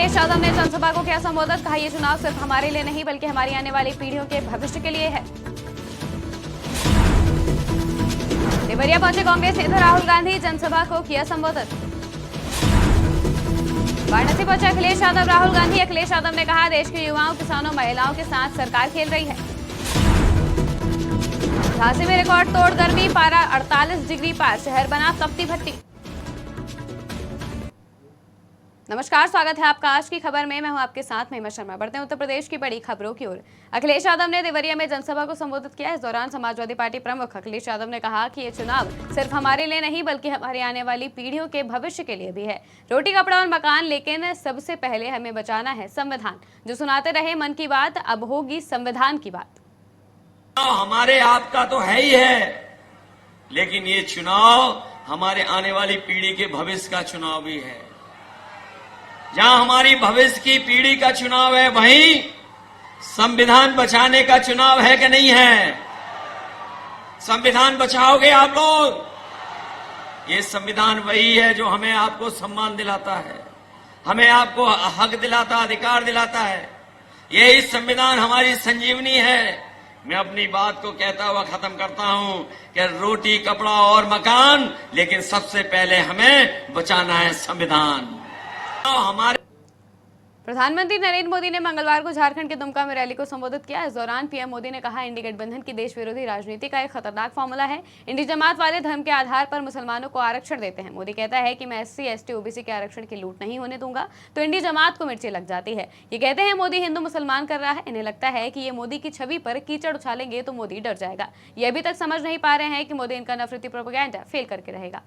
अखिलेश यादव ने जनसभा को किया संबोधित, कहा ये चुनाव सिर्फ हमारे लिए नहीं बल्कि हमारी आने वाली पीढ़ियों के भविष्य के लिए है। देवरिया पहुंचे कांग्रेस नेता राहुल गांधी, जनसभा को किया संबोधित। वाराणसी पहुंचे अखिलेश यादव, राहुल गांधी। अखिलेश यादव ने कहा देश के युवाओं, किसानों, महिलाओं के साथ सरकार खेल रही है। झांसी में रिकॉर्ड तोड़ गर्मी, पारा 48 डिग्री पार, शहर बना तपती भट्टी। नमस्कार, स्वागत है आपका आज की खबर में। मैं हूं आपके साथ महिमा शर्मा। बढ़ते हैं उत्तर प्रदेश की बड़ी खबरों की ओर। अखिलेश यादव ने देवरिया में जनसभा को संबोधित किया। इस दौरान समाजवादी पार्टी प्रमुख अखिलेश यादव ने कहा कि ये चुनाव सिर्फ हमारे लिए नहीं बल्कि हमारी आने वाली पीढ़ियों के भविष्य के लिए भी है। रोटी, कपड़ा और मकान, लेकिन सबसे पहले हमें बचाना है संविधान। जो सुनाते रहे मन की बात, अब होगी संविधान की बात। हमारे आपका तो है ही है, लेकिन ये चुनाव हमारे आने वाली पीढ़ी के भविष्य का चुनाव भी है। जहां हमारी भविष्य की पीढ़ी का चुनाव है, वहीं संविधान बचाने का चुनाव है कि नहीं है? संविधान बचाओगे आप लोग? ये संविधान वही है जो हमें आपको सम्मान दिलाता है, हमें आपको हक दिलाता, अधिकार दिलाता है। यही संविधान हमारी संजीवनी है। मैं अपनी बात को कहता हुआ खत्म करता हूं कि रोटी, कपड़ा और मकान, लेकिन सबसे पहले हमें बचाना है संविधान। हमारे प्रधानमंत्री नरेंद्र मोदी ने मंगलवार को झारखंड के दुमका में रैली को संबोधित किया। इस दौरान पीएम मोदी ने कहा, इंडी गठबंधन की देश विरोधी राजनीति का एक खतरनाक फार्मूला है। इंडी जमात वाले धर्म के आधार पर मुसलमानों को आरक्षण देते हैं। मोदी कहता है कि मैं SC, ST, OBC के आरक्षण की लूट नहीं होने दूंगा, तो इंडी जमात को मिर्ची लग जाती है। ये कहते हैं मोदी हिंदू मुसलमान कर रहा है। इन्हें लगता है कि ये मोदी की छवि पर कीचड़ उछालेंगे तो मोदी डर जाएगा। ये अभी तक समझ नहीं पा रहे हैं कि मोदी इनका नफरती प्रोपेगेंडा फेल करके रहेगा।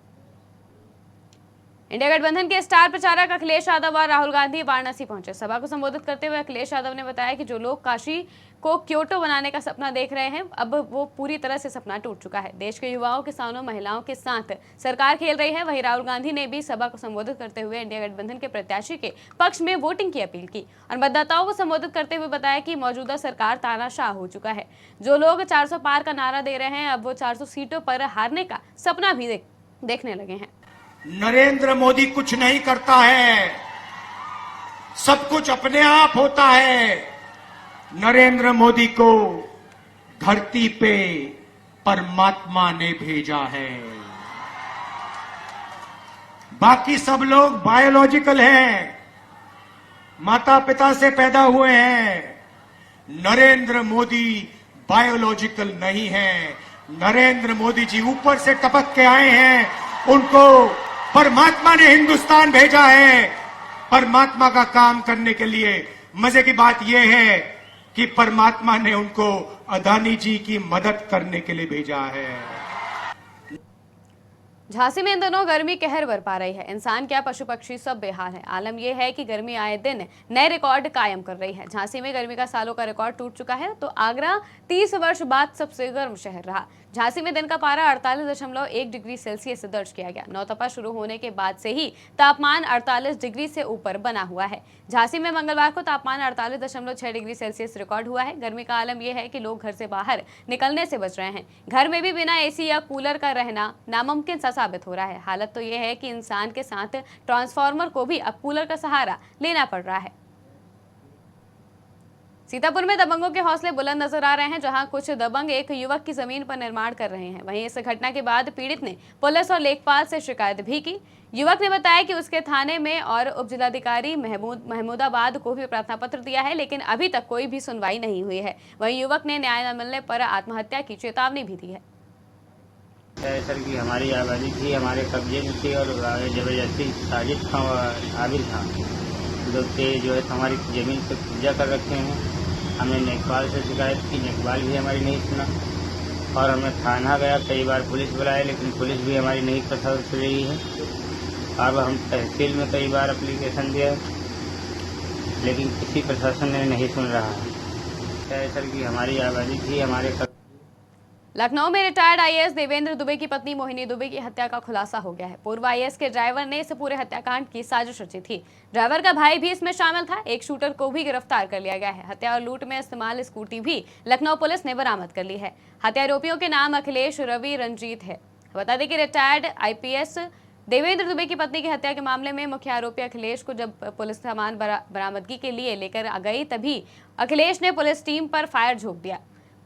इंडिया गठबंधन के स्टार प्रचारक अखिलेश यादव और राहुल गांधी वाराणसी पहुंचे। सभा को संबोधित करते हुए अखिलेश यादव ने बताया कि जो लोग काशी को क्योटो बनाने का सपना देख रहे हैं, अब वो पूरी तरह से सपना टूट चुका है। देश के युवाओं, किसानों, महिलाओं के साथ सरकार खेल रही है। वहीं राहुल गांधी ने भी सभा को संबोधित करते हुए इंडिया गठबंधन के प्रत्याशी के पक्ष में वोटिंग की अपील की और मतदाताओं को संबोधित करते हुए बताया कि मौजूदा सरकार तानाशाह हो चुका है। जो लोग 400 पार का नारा दे रहे हैं, अब वो 400 सीटों पर हारने का सपना भी देखने लगे हैं। नरेंद्र मोदी कुछ नहीं करता है, सब कुछ अपने आप होता है। नरेंद्र मोदी को धरती पे परमात्मा ने भेजा है। बाकी सब लोग बायोलॉजिकल हैं, माता पिता से पैदा हुए हैं। नरेंद्र मोदी बायोलॉजिकल नहीं है। नरेंद्र मोदी जी ऊपर से टपक के आए हैं। उनको परमात्मा ने हिंदुस्तान भेजा है परमात्मा का काम करने के लिए। मजे की बात यह है कि परमात्मा ने उनको अदानी जी की मदद करने के लिए भेजा है। झांसी में इन दिनों गर्मी कहर बरपा रही है। इंसान क्या, पशु पक्षी सब बेहाल है। आलम यह है कि गर्मी आए दिन नए रिकॉर्ड कायम कर रही है। झांसी में गर्मी का सालों का रिकॉर्ड टूट चुका है, तो आगरा 30 वर्ष बाद सबसे गर्म शहर रहा। झांसी में दिन का पारा 48.1 डिग्री सेल्सियस दर्ज किया गया। नौतपा शुरू होने के बाद से ही तापमान 48 डिग्री से ऊपर बना हुआ है। झांसी में मंगलवार को तापमान 48.6 डिग्री सेल्सियस रिकॉर्ड हुआ है। गर्मी का आलम यह है कि लोग घर से बाहर निकलने से बच रहे हैं। घर में भी बिना AC या कूलर का रहना नामुमकिन सा साबित हो रहा है। हालत तो यह है कि इंसान के साथ ट्रांसफार्मर को भी अब कूलर का सहारा लेना पड़ रहा है। सीतापुर में दबंगों के हौसले बुलंद नजर आ रहे हैं, जहां कुछ दबंग एक युवक की जमीन पर निर्माण कर रहे हैं। वहीं इस घटना के बाद पीड़ित ने पुलिस और लेखपाल से शिकायत भी की। युवक ने बताया कि उसके थाने में और उप जिलाधिकारी महमूदाबाद को भी प्रार्थना पत्र दिया है, लेकिन अभी तक कोई भी सुनवाई नहीं हुई है। वहीं युवक ने न्याय न मिलने पर आत्महत्या की चेतावनी भी दी है। सर की हमारी आबादी थी, हमारे कब्जे में थी और जबरदस्ती साजिद था और आबिद था, लोग जो है हमारी जमीन पर कब्जा कर रखे हैं। हमने लेखपाल से शिकायत की, लेखपाल भी हमारी नहीं सुना और हमें थाना गया, कई बार पुलिस बुलाए, लेकिन पुलिस भी हमारी नहीं पसंद कर रही है। अब हम तहसील में कई बार एप्लीकेशन दिया, लेकिन किसी प्रशासन ने नहीं सुन रहा है। सर की हमारी आबादी थी, हमारे लखनऊ में रिटायर्ड IAS देवेंद्र दुबे की पत्नी मोहिनी दुबे की हत्या का खुलासा हो गया है। पूर्व IAS के ड्राइवर ने इस पूरे हत्याकांड की साजिश रची थी। ड्राइवर का भाई भी इसमें शामिल था। एक शूटर को भी गिरफ्तार कर लिया गया है। हत्या और लूट में इस्तेमाल स्कूटी भी लखनऊ पुलिस ने बरामद कर ली है। हत्यारोपियों के नाम अखिलेश, रवि, रंजीत है। बता दें कि रिटायर्ड IPS देवेंद्र दुबे की पत्नी की हत्या के मामले में मुख्य आरोपी अखिलेश को जब पुलिस सामान बरामदगी के लिए लेकर आ गई, तभी अखिलेश ने पुलिस टीम पर फायर झोंक दिया।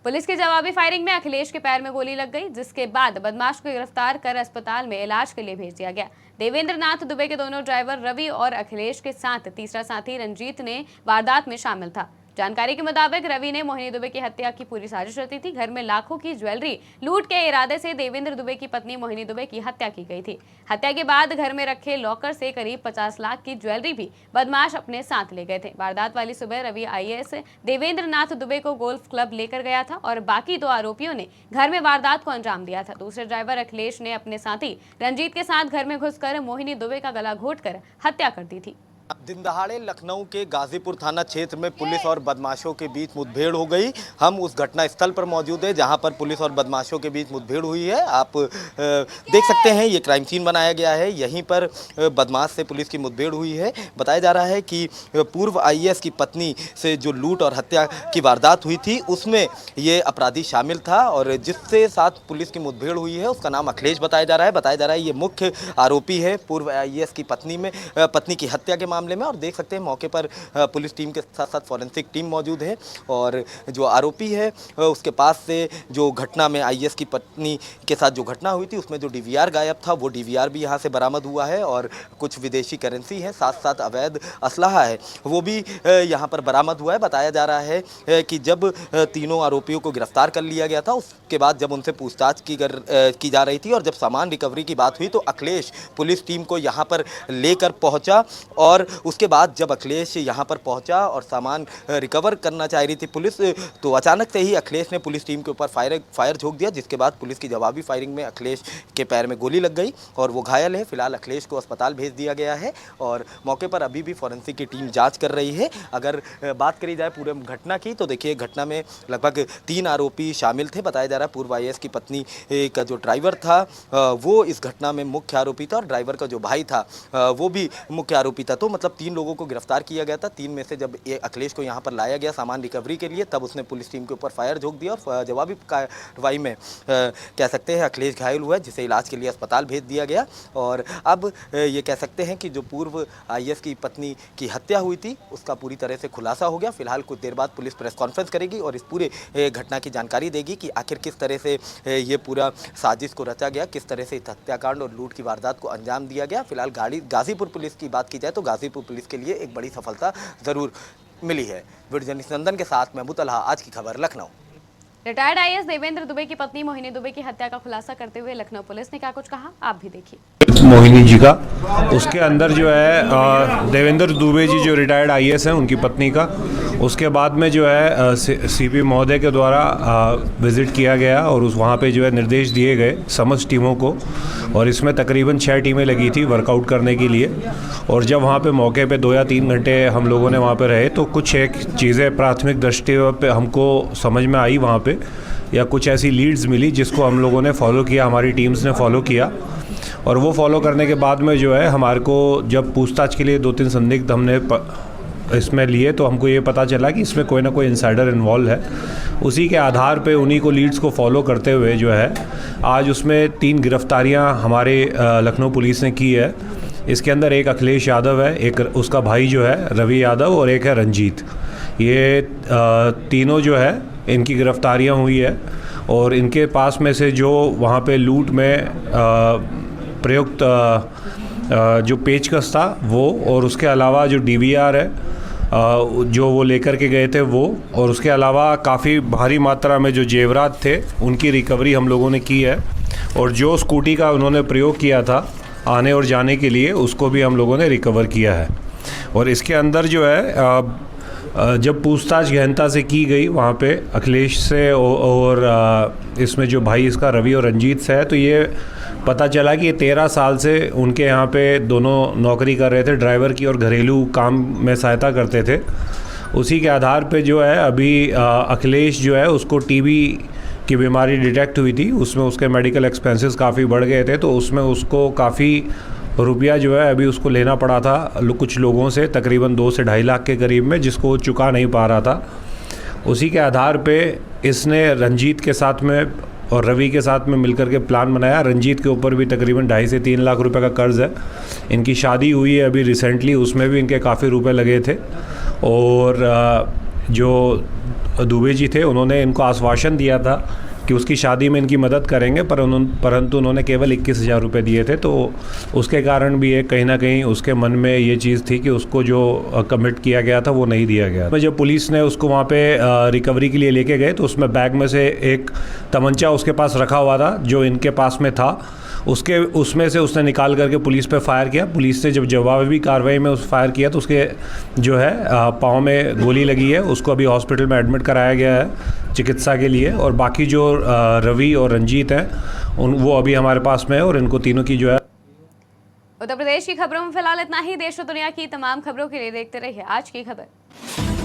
पुलिस की जवाबी फायरिंग में अखिलेश के पैर में गोली लग गई, जिसके बाद बदमाश को गिरफ्तार कर अस्पताल में इलाज के लिए भेज दिया गया। देवेंद्र नाथ दुबे के दोनों ड्राइवर रवि और अखिलेश के साथ तीसरा साथी रंजीत ने वारदात में शामिल था। जानकारी के मुताबिक रवि ने मोहिनी दुबे की हत्या की पूरी साजिश रची थी। घर में लाखों की ज्वेलरी लूट के इरादे से देवेंद्र दुबे की पत्नी मोहिनी दुबे की हत्या की गई थी। हत्या के बाद घर में रखे लॉकर से करीब 50 लाख की ज्वेलरी भी बदमाश अपने साथ ले गए थे। वारदात वाली सुबह रवि आईएएस देवेंद्र नाथ दुबे को गोल्फ क्लब लेकर गया था और बाकी 2 आरोपियों ने घर में वारदात को अंजाम दिया था। दूसरे ड्राइवर अखिलेश ने अपने साथी रंजीत के साथ घर में घुसकर मोहिनी दुबे का गला घोंटकर हत्या कर दी थी। दिन दहाड़े लखनऊ के गाजीपुर थाना क्षेत्र में पुलिस और बदमाशों के बीच मुठभेड़ हो गई। हम उस घटना स्थल पर मौजूद हैं जहां पर पुलिस और बदमाशों के बीच मुठभेड़ हुई है। आप देख सकते हैं ये क्राइम सीन बनाया गया है। यहीं पर बदमाश से पुलिस की मुठभेड़ हुई है। बताया जा रहा है कि पूर्व आईएएस की पत्नी से जो लूट और हत्या की वारदात हुई थी उसमें ये अपराधी शामिल था और जिससे साथ पुलिस की मुठभेड़ हुई है उसका नाम अखिलेश बताया जा रहा है। ये मुख्य आरोपी है पूर्व आईएएस की पत्नी की हत्या के मामले में। और देख सकते हैं मौके पर पुलिस टीम के साथ साथ फॉरेंसिक टीम मौजूद है और जो आरोपी है उसके पास से जो घटना में आईएएस की पत्नी के साथ जो घटना हुई थी उसमें जो डीवीआर गायब था वो डीवीआर भी यहां से बरामद हुआ है और कुछ विदेशी करेंसी है, साथ साथ अवैध असलहा है वो भी यहां पर बरामद हुआ है। बताया जा रहा है कि जब तीनों आरोपियों को गिरफ्तार कर लिया गया था उसके बाद जब उनसे पूछताछ की जा रही थी और जब सामान रिकवरी की बात हुई तो अखिलेश पुलिस टीम को यहाँ पर लेकर पहुँचा और उसके बाद जब अखिलेश यहाँ पर पहुँचा और सामान रिकवर करना चाह रही थी पुलिस तो अचानक से ही अखिलेश ने पुलिस टीम के ऊपर फायर झोंक दिया, जिसके बाद पुलिस की जवाबी फायरिंग में अखिलेश के पैर में गोली लग गई और वो घायल है। फिलहाल अखिलेश को अस्पताल भेज दिया गया है और मौके पर अभी भी फॉरेंसिक की टीम जाँच कर रही है। अगर बात करी जाए पूरे घटना की तो देखिए घटना में लगभग 3 आरोपी शामिल थे। बताया जा रहा है पूर्व आईएएस की पत्नी का जो ड्राइवर था वो इस घटना में मुख्य आरोपी था और ड्राइवर का जो भाई था वो भी मुख्य आरोपी था। तो मतलब 3 लोगों को गिरफ्तार किया गया था। 3 में से जब ये अखिलेश को यहाँ पर लाया गया सामान रिकवरी के लिए तब उसने पुलिस टीम के ऊपर फायर झोंक दिया और जवाबी कार्रवाई में कह सकते हैं अखिलेश घायल हुआ है, जिसे इलाज के लिए अस्पताल भेज दिया गया। और अब ये कह सकते हैं कि जो पूर्व आईएएस की पत्नी की हत्या हुई थी उसका पूरी तरह से खुलासा हो गया। फिलहाल कुछ देर बाद पुलिस प्रेस कॉन्फ्रेंस करेगी और इस पूरे घटना की जानकारी देगी कि आखिर किस तरह से ये पूरा साजिश को रचा गया, किस तरह से इस हत्याकांड और लूट की वारदात को अंजाम दिया गया। फिलहाल गाजीपुर पुलिस की बात की जाए तो गाजीपुर पुलिस के लिए एक बड़ी सफलता जरूर मिली है। वीडियो जर्नलिस्ट नंदन के साथ महमूद तलहा, आज की खबर लखनऊ। रिटायर्ड आईएएस देवेंद्र दुबे की पत्नी मोहिनी दुबे की हत्या का खुलासा करते हुए लखनऊ पुलिस ने क्या कुछ कहा, आप भी देखिए। मोहिनी जी का उसके अंदर जो है देवेंद्र दुबे जी जो रिटायर्ड आईएएस हैं उनकी पत्नी का, उसके बाद में जो है सीपी महोदय के द्वारा विज़िट किया गया और वहाँ पे जो है निर्देश दिए गए समस्त टीमों को और इसमें तकरीबन 6 टीमें लगी थी वर्कआउट करने के लिए। और जब वहाँ पे मौके पे 2 या 3 घंटे हम लोगों ने वहाँ पे रहे तो कुछ एक चीज़ें प्राथमिक दृष्टि पे हमको समझ में आई वहाँ पे, या कुछ ऐसी लीड्स मिली जिसको हम लोगों ने फॉलो किया, हमारी टीम्स ने फॉलो किया। और वो फॉलो करने के बाद में जो है हमारे को जब पूछताछ के लिए 2-3 संदिग्ध हमने इसमें लिए तो हमको ये पता चला कि इसमें कोई ना कोई इनसाइडर इन्वॉल्व है। उसी के आधार पे उन्हीं को लीड्स को फॉलो करते हुए जो है आज उसमें 3 गिरफ्तारियां हमारे लखनऊ पुलिस ने की है। इसके अंदर एक अखिलेश यादव है, एक उसका भाई जो है रवि यादव और एक है रंजीत। ये तीनों जो है इनकी गिरफ्तारियां हुई है और इनके पास में से जो वहाँ पे लूट में प्रयुक्त जो पेचकस था वो, और उसके अलावा जो डीवीआर है जो वो लेकर के गए थे वो, और उसके अलावा काफ़ी भारी मात्रा में जो जेवरात थे उनकी रिकवरी हम लोगों ने की है। और जो स्कूटी का उन्होंने प्रयोग किया था आने और जाने के लिए उसको भी हम लोगों ने रिकवर किया है। और इसके अंदर जो है जब पूछताछ गहनता से की गई वहाँ पे अखिलेश से और इसमें जो भाई इसका रवि और रंजीत से है तो ये पता चला कि ये 13 साल से उनके यहाँ पे दोनों नौकरी कर रहे थे, ड्राइवर की और घरेलू काम में सहायता करते थे। उसी के आधार पे जो है अभी अखिलेश जो है उसको टीबी की बीमारी डिटेक्ट हुई थी, उसमें उसके मेडिकल एक्सपेंसेस काफ़ी बढ़ गए थे तो उसमें उसको काफ़ी रुपया जो है अभी उसको लेना पड़ा था कुछ लोगों से, तकरीबन 2 से 2.5 लाख के करीब में, जिसको वो चुका नहीं पा रहा था। उसी के आधार पे इसने रंजीत के साथ में और रवि के साथ में मिलकर के प्लान बनाया। रंजीत के ऊपर भी तकरीबन 2.5 से 3 लाख रुपए का कर्ज़ है। इनकी शादी हुई है अभी रिसेंटली, उसमें भी इनके काफ़ी रुपए लगे थे। और जो दुबे जी थे उन्होंने इनको आश्वासन दिया था कि उसकी शादी में इनकी मदद करेंगे, परंतु उन्होंने केवल 21,000 रुपये दिए थे। तो उसके कारण भी एक कहीं ना कहीं उसके मन में ये चीज़ थी कि उसको जो कमिट किया गया था वो नहीं दिया गया। जब पुलिस ने उसको वहाँ पे रिकवरी के लिए लेके गए तो उसमें बैग में से एक तमंचा उसके पास रखा हुआ था जो इनके पास में था। उसमें से उसने निकाल करके पुलिस पे फायर किया। पुलिस ने जब जवाबी कार्रवाई में उस फायर किया तो उसके जो है पाँव में गोली लगी है। उसको अभी हॉस्पिटल में एडमिट कराया गया है चिकित्सा के लिए। और बाकी जो रवि और रंजीत हैं वो अभी हमारे पास में है और इनको तीनों की जो है। उत्तर प्रदेश की खबरों में फिलहाल इतना ही। देश और दुनिया की तमाम खबरों के लिए देखते रहिए आज की खबर।